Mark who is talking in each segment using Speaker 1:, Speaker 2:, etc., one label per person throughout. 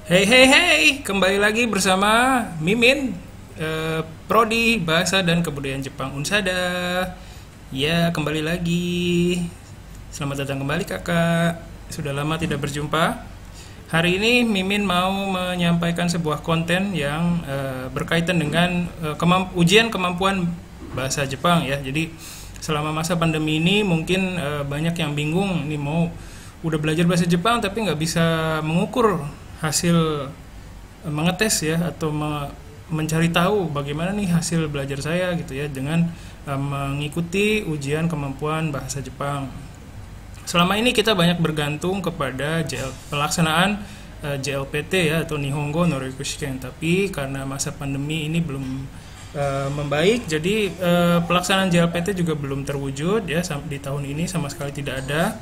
Speaker 1: Hey hey hey, kembali lagi bersama Mimin, Prodi Bahasa dan Kebudayaan Jepang Unsada. Ya, kembali lagi. Selamat datang kembali kakak. Sudah lama tidak berjumpa. Hari ini Mimin mau menyampaikan sebuah konten yang berkaitan dengan ujian kemampuan bahasa Jepang ya. Jadi selama masa pandemi ini mungkin banyak yang bingung nih mau udah belajar bahasa Jepang tapi nggak bisa mengukur hasil mengetes ya atau mencari tahu bagaimana nih hasil belajar saya gitu ya dengan mengikuti ujian kemampuan bahasa Jepang. Selama ini kita banyak bergantung kepada pelaksanaan JLPT ya atau Nihongo no Reiku Shiken, tapi karena masa pandemi ini belum membaik, jadi pelaksanaan JLPT juga belum terwujud ya di tahun ini sama sekali tidak ada.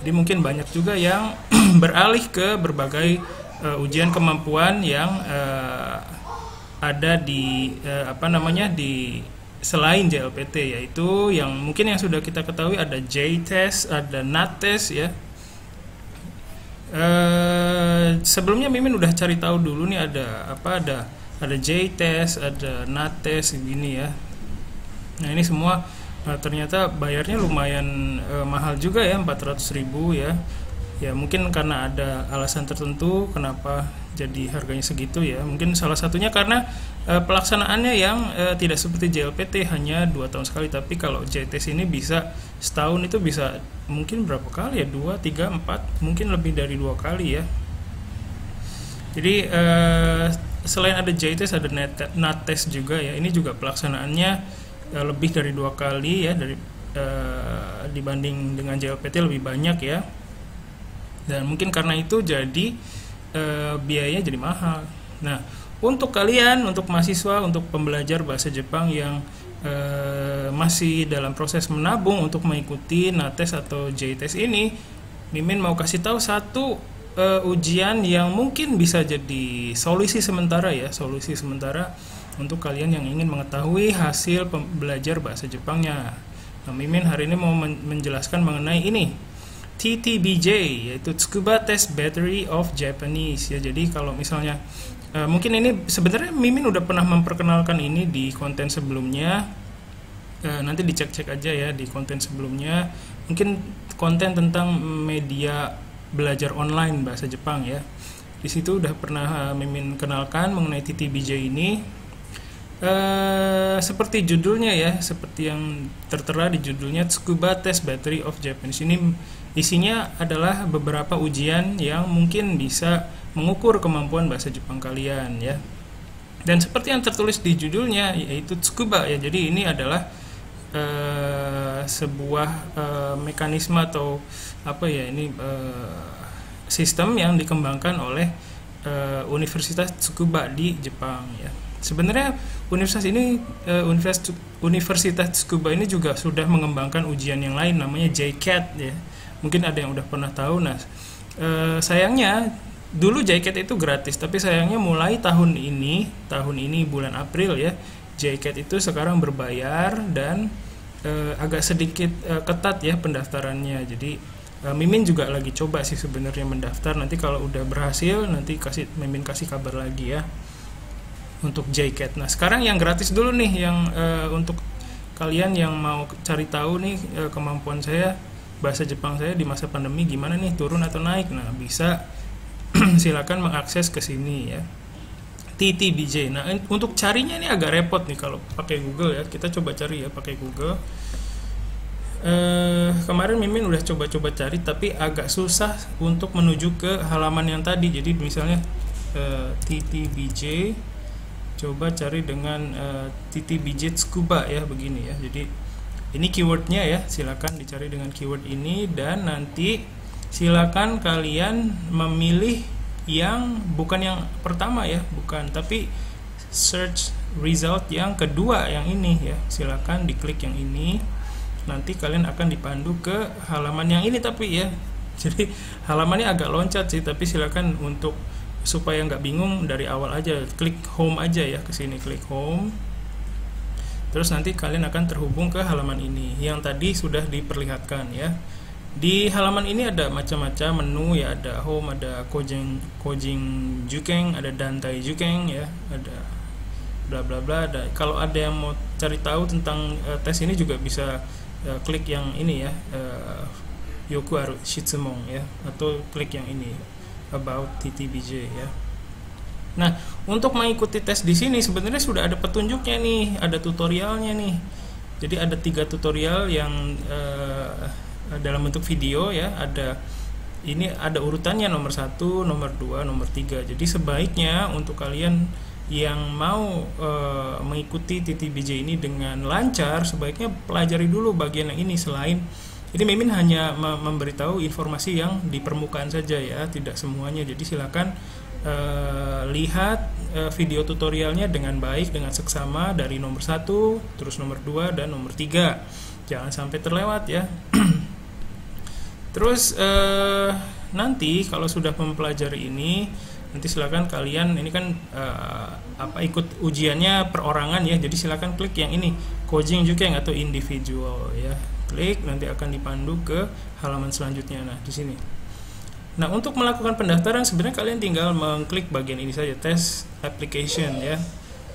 Speaker 1: Jadi mungkin banyak juga yang beralih ke berbagai ujian kemampuan yang ada di di selain JLPT, yaitu yang mungkin yang sudah kita ketahui ada J-test, ada NAT-test ya. Sebelumnya Mimin udah cari tahu dulu nih ada J-test, ada NAT-test gini ya. Nah, ini semua ternyata bayarnya lumayan mahal juga ya, 400.000 ya. Ya mungkin karena ada alasan tertentu kenapa jadi harganya segitu ya. Mungkin salah satunya karena pelaksanaannya yang tidak seperti JLPT hanya 2 tahun sekali, tapi kalau JTS ini bisa setahun itu bisa mungkin berapa kali ya, 2, 3, 4, mungkin lebih dari 2 kali ya. Jadi selain ada JTS ada NAT-test juga ya. Ini juga pelaksanaannya lebih dari 2 kali ya, dari dibanding dengan JLPT lebih banyak ya. Dan mungkin karena itu jadi biayanya jadi mahal. Nah, untuk kalian, untuk mahasiswa, untuk pembelajar bahasa Jepang yang masih dalam proses menabung untuk mengikuti NAT-test atau J-test ini, Mimin mau kasih tahu satu ujian yang mungkin bisa jadi solusi sementara ya, solusi sementara untuk kalian yang ingin mengetahui hasil belajar bahasa Jepangnya. Nah, Mimin hari ini mau menjelaskan mengenai ini, TTBJ, yaitu Tsukuba Test Battery of Japanese ya. Jadi kalau misalnya mungkin ini sebenarnya Mimin udah pernah memperkenalkan ini di konten sebelumnya, nanti dicek-cek aja ya di konten sebelumnya, mungkin konten tentang media belajar online bahasa Jepang ya. Di situ udah pernah Mimin kenalkan mengenai TTBJ ini. Seperti judulnya ya, seperti yang tertera di judulnya, Tsukuba Test Battery of Japanese, ini isinya adalah beberapa ujian yang mungkin bisa mengukur kemampuan bahasa Jepang kalian ya. Dan seperti yang tertulis di judulnya, yaitu Tsukuba ya. Jadi ini adalah sebuah mekanisme atau sistem yang dikembangkan oleh Universitas Tsukuba di Jepang ya. Sebenarnya Universitas Tsukuba ini juga sudah mengembangkan ujian yang lain namanya JCAT ya. Mungkin ada yang udah pernah tahu. Nah, sayangnya dulu JCAT itu gratis, tapi sayangnya mulai tahun ini bulan April ya, JCAT itu sekarang berbayar dan agak sedikit ketat ya pendaftarannya. Jadi Mimin juga lagi coba sih sebenarnya mendaftar. Nanti kalau udah berhasil nanti Mimin kasih kabar lagi ya untuk JCAT. Nah, sekarang yang gratis dulu nih, yang untuk kalian yang mau cari tahu nih kemampuan saya bahasa Jepang saya di masa pandemi gimana nih, turun atau naik. Nah, bisa silakan mengakses ke sini ya, TTBJ. Nah, untuk carinya ini agak repot nih kalau pakai Google ya. Kita coba cari ya pakai Google. Kemarin Mimin udah coba-coba cari tapi agak susah untuk menuju ke halaman yang tadi. Jadi misalnya TTBJ, coba cari dengan TTBJ Tsukuba ya, begini ya. Jadi ini keywordnya ya, silakan dicari dengan keyword ini, dan nanti silakan kalian memilih yang bukan yang pertama ya, bukan, tapi search result yang kedua yang ini ya. Silakan diklik yang ini, nanti kalian akan dipandu ke halaman yang ini tapi ya. Jadi halamannya agak loncat sih, tapi silakan untuk supaya nggak bingung dari awal aja, klik home aja ya, ke sini klik home. Terus nanti kalian akan terhubung ke halaman ini yang tadi sudah diperlihatkan ya. Di halaman ini ada macam-macam menu ya, ada home, ada Kojing Jukeng, ada Dantai Jukeng ya, ada bla bla bla. Ada, kalau ada yang mau cari tahu tentang tes ini juga bisa klik yang ini ya, Yoku Aru Shitsumon ya, atau klik yang ini about TTBJ ya. Nah, untuk mengikuti tes di sini sebenarnya sudah ada petunjuknya nih, ada tutorialnya nih. Jadi ada 3 tutorial yang dalam bentuk video ya, ada urutannya, nomor 1, nomor 2, nomor 3. Jadi sebaiknya untuk kalian yang mau mengikuti TTBJ ini dengan lancar, sebaiknya pelajari dulu bagian yang ini. Selain ini Mimin hanya memberitahu informasi yang di permukaan saja ya, tidak semuanya. Jadi silakan lihat video tutorialnya dengan baik, dengan seksama dari nomor 1, terus nomor 2 dan nomor 3. Jangan sampai terlewat ya. Terus nanti kalau sudah mempelajari ini, nanti silakan kalian, ini kan ikut ujiannya perorangan ya. Jadi silakan klik yang ini, Kojing Jukeng atau individual ya. Klik, nanti akan dipandu ke halaman selanjutnya. Nah, di sini. Nah, untuk melakukan pendaftaran sebenarnya kalian tinggal mengklik bagian ini saja, test application ya.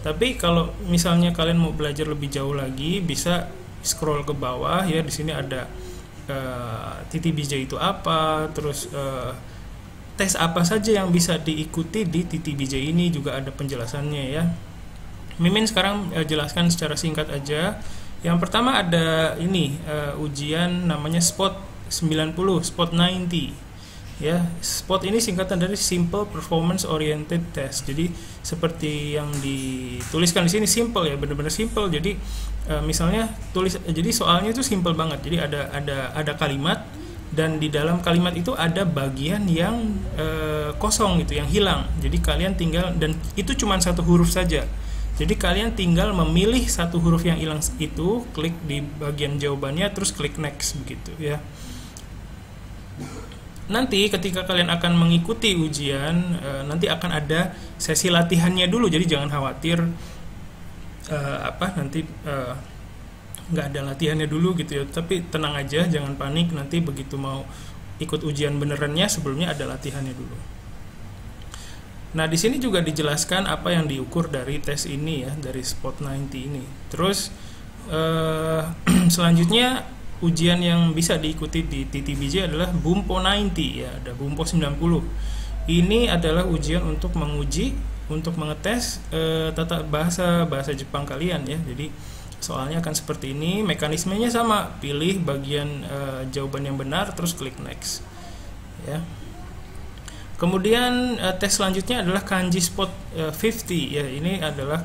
Speaker 1: Tapi kalau misalnya kalian mau belajar lebih jauh lagi, bisa scroll ke bawah ya. Di sini ada TTBJ itu apa, terus tes apa saja yang bisa diikuti di TTBJ ini, juga ada penjelasannya ya. Mimin sekarang jelaskan secara singkat aja. Yang pertama ada ini ujian namanya SPOT 90, SPOT 90 ya. SPOT ini singkatan dari Simple Performance Oriented Test. Jadi seperti yang dituliskan di sini, simple ya, benar-benar simple. Jadi misalnya jadi soalnya itu simple banget. Jadi ada kalimat, dan di dalam kalimat itu ada bagian yang kosong gitu, yang hilang. Jadi kalian tinggal, dan itu cuma 1 huruf saja. Jadi kalian tinggal memilih 1 huruf yang hilang itu, klik di bagian jawabannya, terus klik next begitu ya. Nanti ketika kalian akan mengikuti ujian, nanti akan ada sesi latihannya dulu. Jadi jangan khawatir nanti nggak ada latihannya dulu gitu ya. Tapi tenang aja, jangan panik. Nanti begitu mau ikut ujian benerannya, sebelumnya ada latihannya dulu. Nah, di sini juga dijelaskan apa yang diukur dari tes ini ya, dari SPOT 90 ini. Terus selanjutnya ujian yang bisa diikuti di TTBJ adalah Bumpo 90 ya, ada Bumpo 90. Ini adalah ujian untuk menguji, untuk mengetes tata bahasa Jepang kalian ya. Jadi soalnya akan seperti ini, mekanismenya sama, pilih bagian jawaban yang benar, terus klik next ya. Kemudian tes selanjutnya adalah Kanji Spot 50 ya. Ini adalah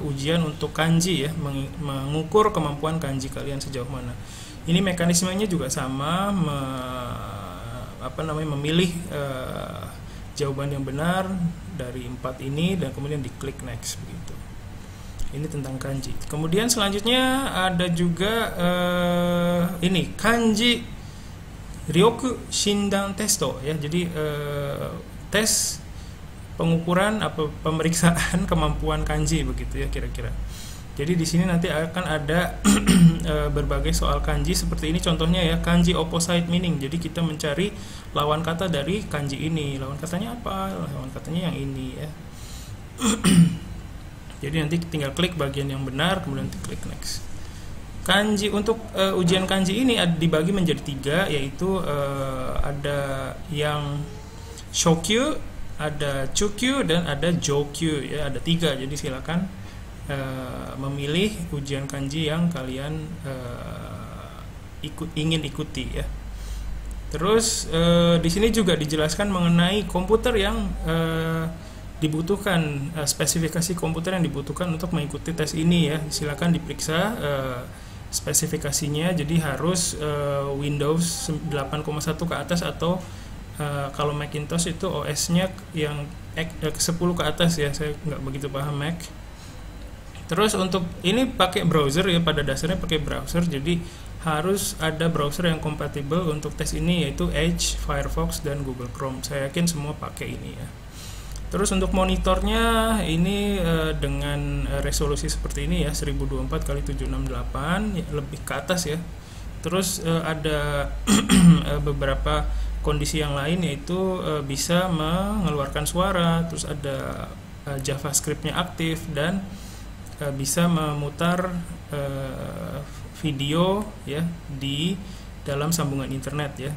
Speaker 1: ujian untuk kanji ya, mengukur kemampuan kanji kalian sejauh mana. Ini mekanismenya juga sama, memilih jawaban yang benar dari 4 ini, dan kemudian diklik next begitu. Ini tentang kanji. Kemudian selanjutnya ada juga ini kanji Ryoku Shindan Testo ya. Jadi tes pengukuran pemeriksaan kemampuan kanji begitu ya kira-kira. Jadi di sini nanti akan ada berbagai soal kanji seperti ini contohnya ya, kanji opposite meaning. Jadi kita mencari lawan kata dari kanji ini. Lawan katanya apa? Lawan katanya yang ini ya. Jadi nanti tinggal klik bagian yang benar, kemudian klik next. Kanji untuk ujian kanji ini dibagi menjadi 3, yaitu ada yang shokyu, ada chukyu, dan ada jokyu ya, ada 3. Jadi silakan memilih ujian kanji yang kalian ingin ikuti ya. Terus di sini juga dijelaskan mengenai komputer yang dibutuhkan, spesifikasi komputer yang dibutuhkan untuk mengikuti tes ini ya. Silakan diperiksa spesifikasinya. Jadi harus Windows 8,1 ke atas, atau kalau Macintosh itu OS-nya yang 10 ke atas ya. Saya nggak begitu paham Mac. Terus untuk ini pakai browser ya, pada dasarnya pakai browser. Jadi harus ada browser yang kompatibel untuk tes ini, yaitu Edge, Firefox, dan Google Chrome. Saya yakin semua pakai ini ya. Terus untuk monitornya ini dengan resolusi seperti ini ya, 1024 x 768 ya, lebih ke atas ya. Terus ada beberapa kondisi yang lain, yaitu bisa mengeluarkan suara, terus ada JavaScript-nya aktif, dan bisa memutar video ya di dalam sambungan internet ya.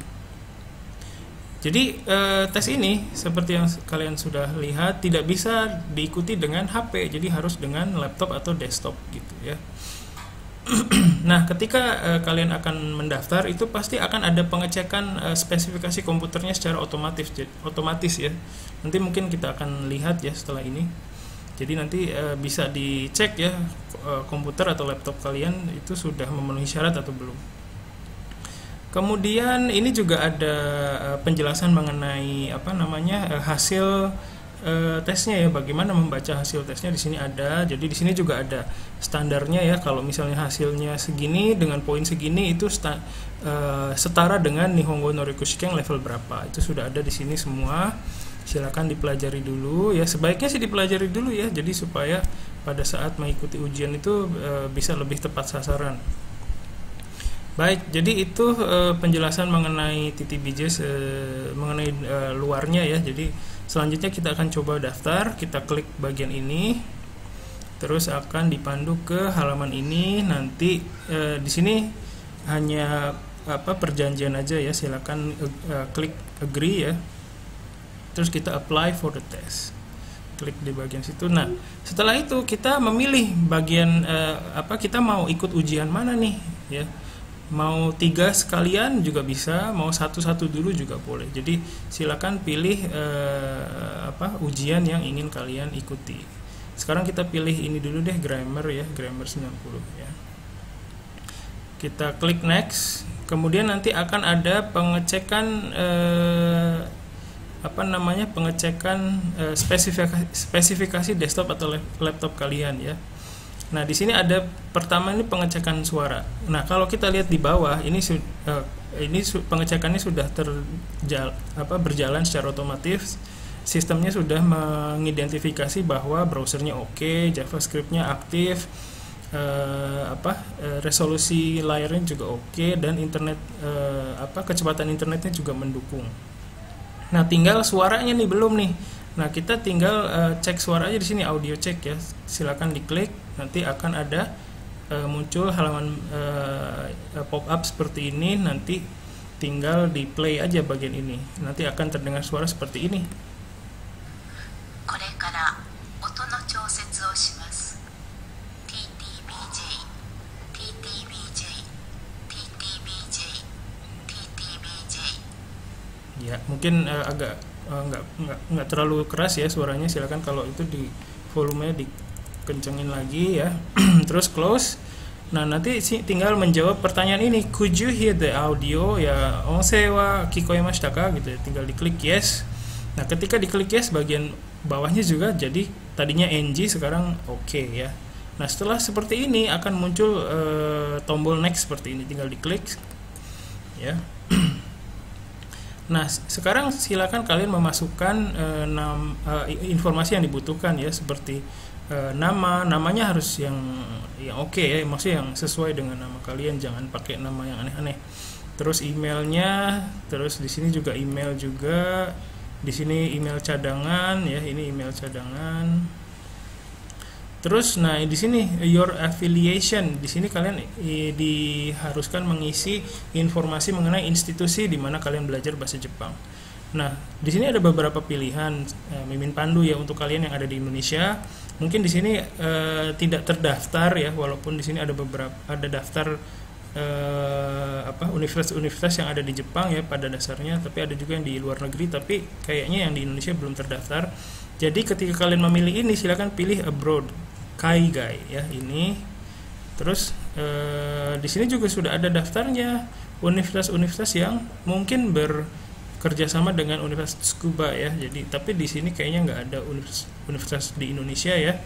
Speaker 1: Jadi tes ini seperti yang kalian sudah lihat tidak bisa diikuti dengan HP, jadi harus dengan laptop atau desktop gitu ya. Nah, ketika kalian akan mendaftar itu pasti akan ada pengecekan spesifikasi komputernya secara otomatis ya. Nanti mungkin kita akan lihat ya setelah ini. Jadi nanti bisa dicek ya komputer atau laptop kalian itu sudah memenuhi syarat atau belum. Kemudian ini juga ada penjelasan mengenai hasil tesnya ya, bagaimana membaca hasil tesnya di sini ada. Jadi di sini juga ada standarnya ya. Kalau misalnya hasilnya segini dengan poin segini itu setara dengan Nihongo no Ryokushiken level berapa. Itu sudah ada di sini semua. Silakan dipelajari dulu ya. Sebaiknya sih dipelajari dulu ya. Jadi supaya pada saat mengikuti ujian itu bisa lebih tepat sasaran. Baik, jadi itu penjelasan mengenai TTBJ mengenai luarnya ya. Jadi selanjutnya kita akan coba daftar, kita klik bagian ini, terus akan dipandu ke halaman ini. Nanti di sini hanya perjanjian aja ya. Silakan klik agree ya. Terus kita apply for the test. Klik di bagian situ. Nah, setelah itu kita memilih bagian kita mau ikut ujian mana nih ya. Mau 3 sekalian juga bisa, mau satu-satu dulu juga boleh. Jadi silakan pilih ujian yang ingin kalian ikuti. Sekarang kita pilih ini dulu deh, grammar ya, grammar 90 ya. Kita klik next. Kemudian nanti akan ada pengecekan spesifikasi desktop atau laptop kalian ya. Nah, di sini ada pertama ini pengecekan suara. Nah, kalau kita lihat di bawah ini pengecekannya sudah berjalan secara otomatis. Sistemnya sudah mengidentifikasi bahwa browsernya oke, JavaScript-nya aktif, resolusi layarnya juga oke, dan internet kecepatan internetnya juga mendukung. Nah, tinggal suaranya nih belum nih. Nah, kita tinggal cek suara aja di sini, audio check ya. Silakan diklik, nanti akan ada muncul halaman pop up seperti ini. Nanti tinggal di play aja bagian ini. Nanti akan terdengar suara seperti ini. Ya, mungkin agak nggak terlalu keras ya suaranya. Silakan kalau itu di volumenya dikencengin lagi ya. Terus close. Nah, nanti tinggal menjawab pertanyaan ini, could you hear the audio ya, onsei wa kikoemashita ka gitu ya. Tinggal diklik yes. Nah, ketika diklik yes, bagian bawahnya juga jadi tadinya NG sekarang oke ya. Nah, setelah seperti ini akan muncul tombol next seperti ini, tinggal diklik ya. Nah, sekarang silakan kalian memasukkan informasi yang dibutuhkan ya, seperti namanya harus yang oke ya, maksudnya yang sesuai dengan nama kalian, jangan pakai nama yang aneh-aneh. Terus emailnya, terus di sini juga email juga, di sini email cadangan ya, ini email cadangan. Terus nah di sini your affiliation, di sini kalian diharuskan mengisi informasi mengenai institusi di mana kalian belajar bahasa Jepang. Nah, di sini ada beberapa pilihan mimin pandu ya untuk kalian yang ada di Indonesia. Mungkin di sini tidak terdaftar ya, walaupun di sini ada daftar universitas-universitas yang ada di Jepang ya pada dasarnya, tapi ada juga yang di luar negeri, tapi kayaknya yang di Indonesia belum terdaftar. Jadi ketika kalian memilih ini, silakan pilih abroad, kaigai ya ini. Terus di sini juga sudah ada daftarnya universitas-universitas yang mungkin bekerjasama dengan Universitas Tsukuba ya. Jadi tapi di sini kayaknya nggak ada universitas di Indonesia ya.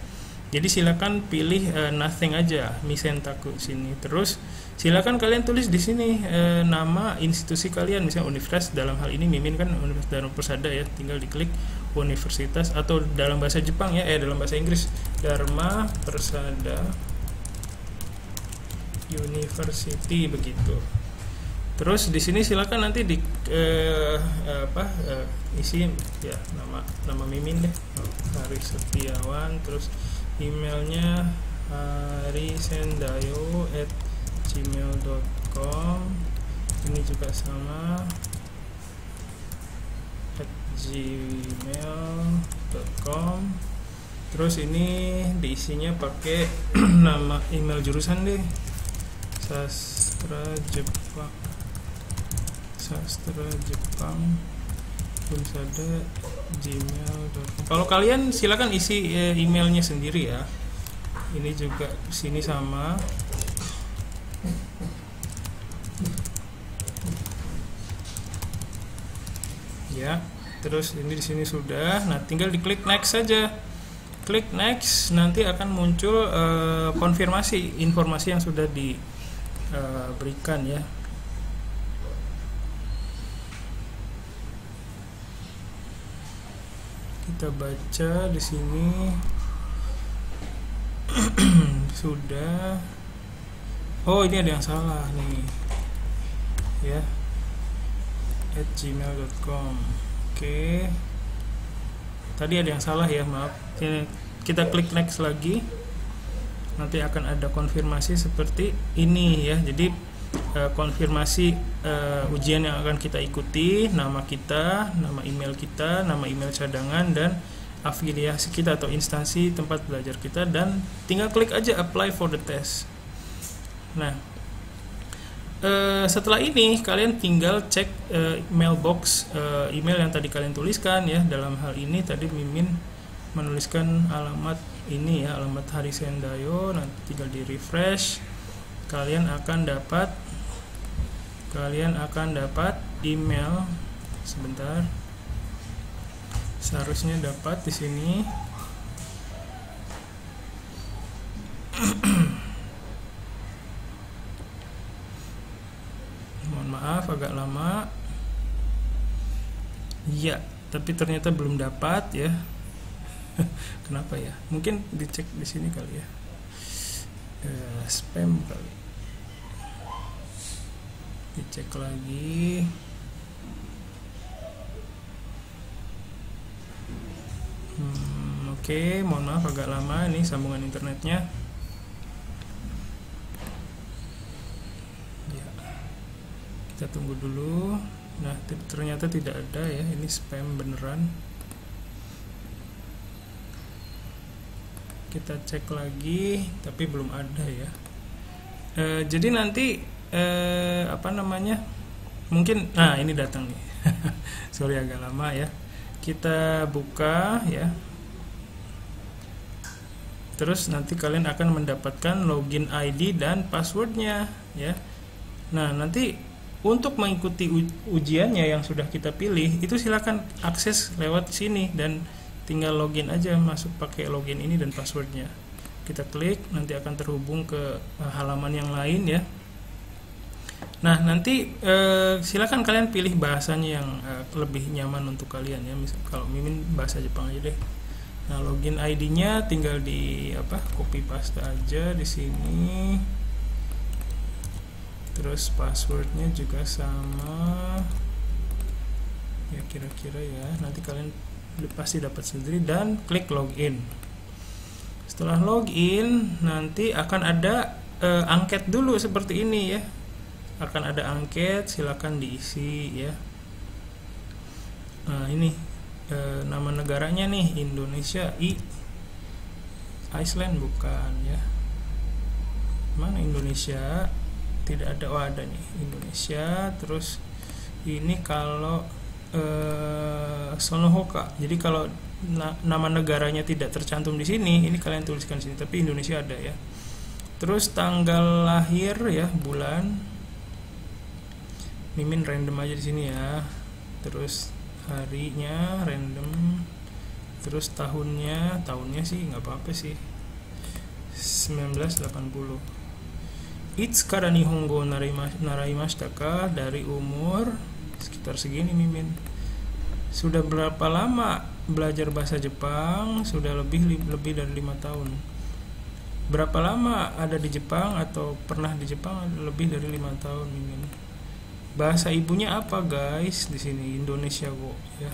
Speaker 1: Jadi silakan pilih nothing aja, misentaku sini. Terus silakan kalian tulis di sini nama institusi kalian, misalnya universitas, dalam hal ini mimin kan Universitas Dharma Persada ya, tinggal diklik universitas, atau dalam bahasa Jepang ya, dalam bahasa Inggris Dharma Persada University begitu. Terus di sini silakan nanti isi ya nama Mimin deh, Hari Setiawan, terus emailnya harisendayo@gmail.com, ini juga sama @gmail.com. Terus ini diisinya pakai nama email jurusan deh, sastra Jepang Unsada gmail.com. Kalau kalian silakan isi emailnya sendiri ya. Ini juga sini sama. Ya, terus ini di sini sudah. Nah, tinggal diklik next saja. Klik next, nanti akan muncul konfirmasi informasi yang sudah diberikan ya. Kita baca di sini. Sudah. Oh, ini ada yang salah nih. Ya. @gmail.com. Oke. Tadi ada yang salah ya, maaf. Kita klik next lagi. Nanti akan ada konfirmasi seperti ini ya. Jadi konfirmasi ujian yang akan kita ikuti, nama kita, nama email kita, nama email cadangan, dan afiliasi kita atau instansi tempat belajar kita, dan tinggal klik aja apply for the test. Nah, setelah ini kalian tinggal cek mailbox email yang tadi kalian tuliskan ya. Dalam hal ini tadi Mimin menuliskan alamat ini ya, alamat Harisendayo. Nanti tinggal di refresh, kalian akan dapat email. Sebentar, seharusnya dapat di sini. Mohon maaf agak lama. Ya, tapi ternyata belum dapat ya. Kenapa ya? Mungkin dicek di sini kali ya. Spam kali. Dicek lagi. Oke, mohon maaf agak lama nih sambungan internetnya. Ya, kita tunggu dulu. Nah, ternyata tidak ada ya. Ini spam beneran. Kita cek lagi, tapi belum ada ya. Jadi nanti mungkin, nah ini datang nih. Sorry agak lama ya. Kita buka ya. Terus nanti kalian akan mendapatkan login ID dan passwordnya ya. Nah, nanti untuk mengikuti ujiannya yang sudah kita pilih, itu silakan akses lewat sini dan tinggal login aja, masuk pakai login ini dan passwordnya. Kita klik, nanti akan terhubung ke halaman yang lain ya. Nah, nanti silakan kalian pilih bahasanya yang lebih nyaman untuk kalian ya. Misal kalau Mimin bahasa Jepang aja deh. Nah, login ID-nya tinggal di copy paste aja di sini. Terus passwordnya juga sama. Ya kira-kira ya. Nanti kalian pasti dapat sendiri dan klik login. Setelah login, nanti akan ada angket dulu seperti ini ya. Akan ada angket, silakan diisi ya. Nah, ini nama negaranya nih, Indonesia, Iceland bukan ya. Mana Indonesia? Tidak ada. Oh, ada nih, Indonesia. Terus ini kalau Sonohoka. Jadi kalau nama negaranya tidak tercantum di sini, ini kalian tuliskan di sini, tapi Indonesia ada ya. Terus tanggal lahir ya, bulan. Mimin random aja di sini ya. Terus harinya random. Terus tahunnya sih nggak apa-apa sih. 1980. Itskara nihongo naraimashita ka, dari umur sekitar segini Mimin. Sudah berapa lama belajar bahasa Jepang? Sudah lebih dari 5 tahun. Berapa lama ada di Jepang atau pernah di Jepang? Lebih dari 5 tahun Mimin. bahasa ibunya apa guys, di sini Indonesia kok ya.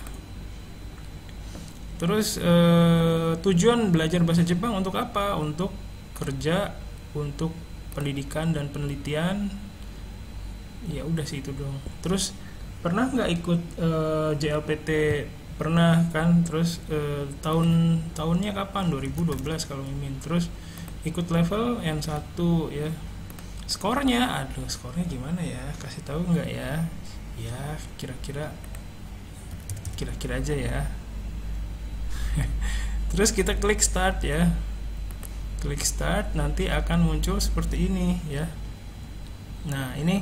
Speaker 1: Terus tujuan belajar bahasa Jepang untuk apa? Untuk kerja, untuk pendidikan dan penelitian. Ya udah sih itu dong. Terus pernah nggak ikut JLPT? Pernah kan. Terus tahunnya kapan? 2012 kalau Mimin. Terus ikut level N1 ya. Skornya, aduh skornya gimana ya? Kasih tahu nggak ya? Ya kira-kira aja ya. Terus kita klik start ya. Klik start, nanti akan muncul seperti ini ya. Nah ini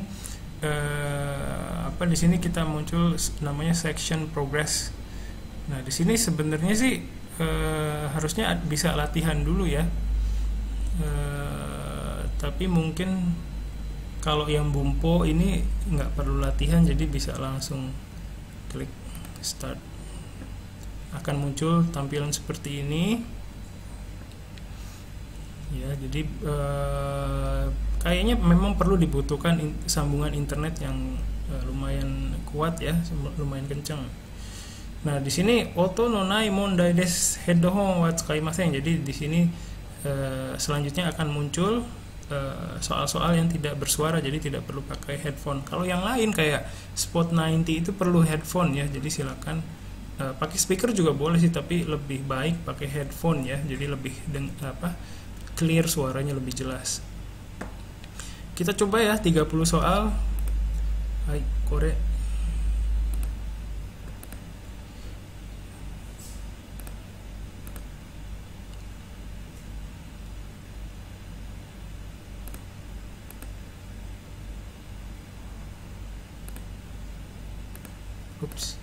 Speaker 1: di sini kita muncul namanya section progress. Nah di sini sebenarnya sih harusnya bisa latihan dulu ya. Tapi mungkin kalau yang Bumpo ini nggak perlu latihan, jadi bisa langsung klik start. Akan muncul tampilan seperti ini ya. Jadi kayaknya memang perlu dibutuhkan sambungan internet yang lumayan kuat ya, lumayan kencang. Nah di sini oto no nai mondai desu headphone wa tsukaimasen. Jadi di sini selanjutnya akan muncul soal-soal yang tidak bersuara, jadi tidak perlu pakai headphone. Kalau yang lain kayak Spot 90 itu perlu headphone ya, jadi silakan pakai speaker juga boleh sih, tapi lebih baik pakai headphone ya, jadi lebih clear, suaranya lebih jelas. Kita coba ya 30 soal. Hai Kore. Oops.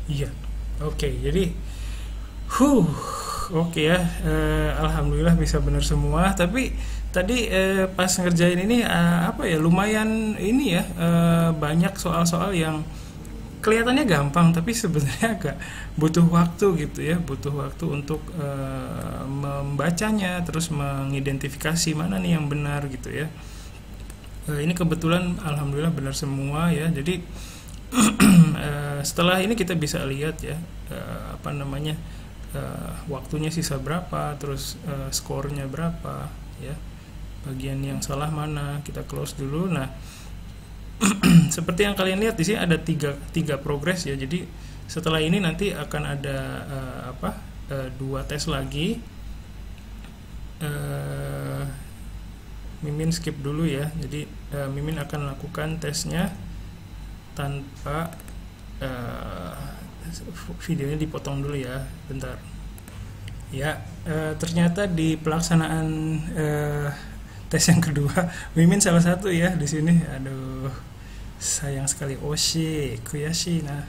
Speaker 1: Iya, oke. Jadi, Oke ya, alhamdulillah bisa benar semua. Tapi tadi pas ngerjain ini apa ya, lumayan ini ya, banyak soal-soal yang kelihatannya gampang tapi sebenarnya agak butuh waktu gitu ya, butuh waktu untuk membacanya, terus mengidentifikasi mana nih yang benar gitu ya. Ini kebetulan alhamdulillah benar semua ya. Jadi setelah ini kita bisa lihat ya, apa namanya, waktunya sisa berapa, terus skornya berapa ya, bagian yang salah mana, kita close dulu. Nah, seperti yang kalian lihat di sini ada tiga progres ya. Jadi setelah ini nanti akan ada dua tes lagi. Mimin skip dulu ya. Jadi Mimin akan lakukan tesnya tanpa videonya dipotong dulu ya, bentar. Ya, ternyata di pelaksanaan tes yang kedua, Mimin salah satu ya di sini. Aduh, sayang sekali. Oshi, kuyashi. Nah,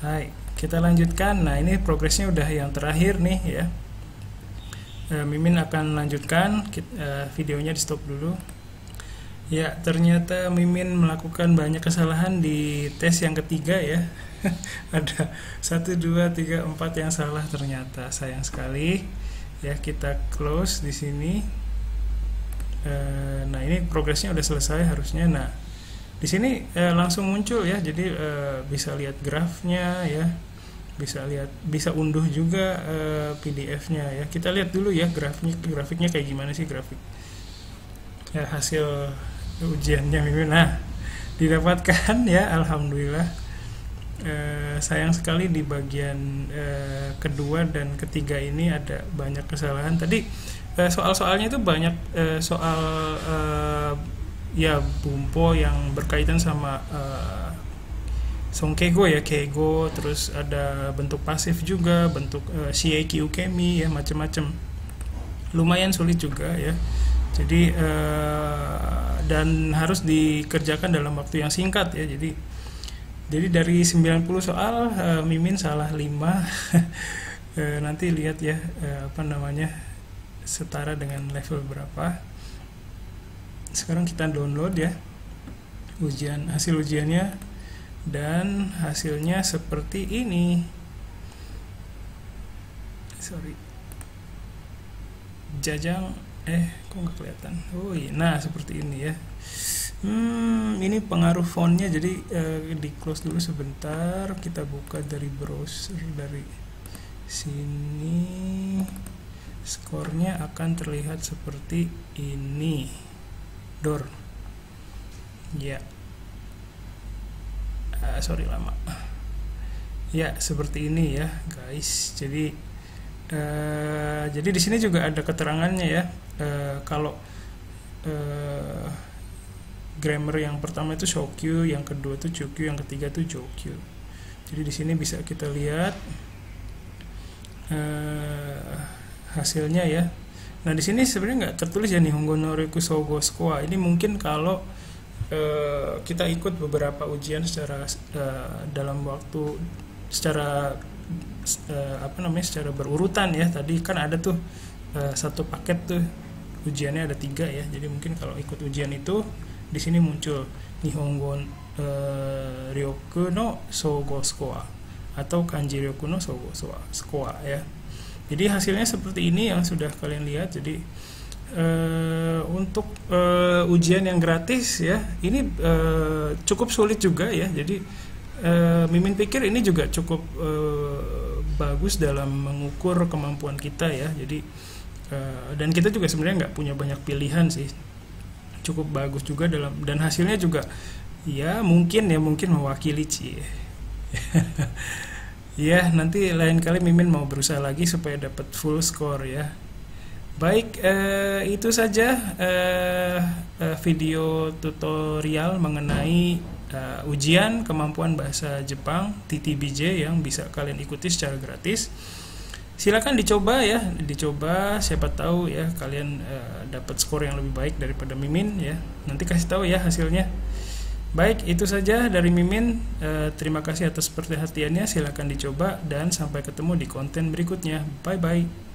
Speaker 1: hai, kita lanjutkan. Nah, ini progresnya udah yang terakhir nih ya. Mimin akan lanjutkan. Videonya di stop dulu. Ya, ternyata Mimin melakukan banyak kesalahan di tes yang ketiga ya. Ada 1, 2, 3, 4 yang salah ternyata. Sayang sekali. Ya, kita close di sini. Nah, ini progresnya udah selesai harusnya. Nah, di sini langsung muncul ya. Jadi bisa lihat grafnya ya. Bisa unduh juga PDF-nya ya. Kita lihat dulu ya grafiknya kayak gimana sih grafik. Ya, hasil ujiannya Mimin. Nah, didapatkan ya, alhamdulillah. Sayang sekali di bagian kedua dan ketiga ini ada banyak kesalahan. Tadi soal-soalnya itu banyak soal ya bumpo yang berkaitan sama songkego ya, keigo, terus ada bentuk pasif juga, bentuk shieki ukemi ya, macam-macam. Lumayan sulit juga ya. Jadi dan harus dikerjakan dalam waktu yang singkat ya. Jadi dari 90 soal Mimin salah 5. Nanti lihat ya, apa namanya, setara dengan level berapa. Sekarang kita download ya hasil ujiannya, dan hasilnya seperti ini. Sorry, jajang kok nggak kelihatan. Oh iya, nah seperti ini ya. Ini pengaruh fontnya, jadi di close dulu sebentar. Kita buka dari browser, dari sini. Skornya akan terlihat seperti ini. Door. Ya. Sorry lama. Ya, seperti ini ya, guys. Jadi di sini juga ada keterangannya ya. Kalau grammar yang pertama itu shokyu, yang kedua itu chukyu, yang ketiga itu jokyu. Jadi di sini bisa kita lihat hasilnya ya. Nah, di sini sebenarnya nggak tertulis ya Nihongo no Riku Sougo Score. Ini mungkin kalau kita ikut beberapa ujian secara dalam waktu secara secara berurutan ya. Tadi kan ada tuh satu paket tuh ujiannya ada 3 ya. Jadi mungkin kalau ikut ujian itu di sini muncul Nihongo Ryoku no Sougo Score atau Kanji Ryoku no Sougo Score ya. Jadi hasilnya seperti ini yang sudah kalian lihat. Jadi untuk ujian yang gratis ya, ini cukup sulit juga ya. Jadi Mimin pikir ini juga cukup bagus dalam mengukur kemampuan kita ya. Jadi dan kita juga sebenarnya nggak punya banyak pilihan sih. Cukup bagus juga dan hasilnya juga ya mungkin mewakili Ci. Ya, nanti lain kali Mimin mau berusaha lagi supaya dapat full score ya. Baik, itu saja video tutorial mengenai ujian kemampuan bahasa Jepang TTBJ yang bisa kalian ikuti secara gratis. Silakan dicoba ya, siapa tahu ya kalian dapat skor yang lebih baik daripada Mimin ya. Nanti kasih tahu ya hasilnya. Baik, itu saja dari Mimin. Terima kasih atas perhatiannya. Silakan dicoba dan sampai ketemu di konten berikutnya. Bye bye.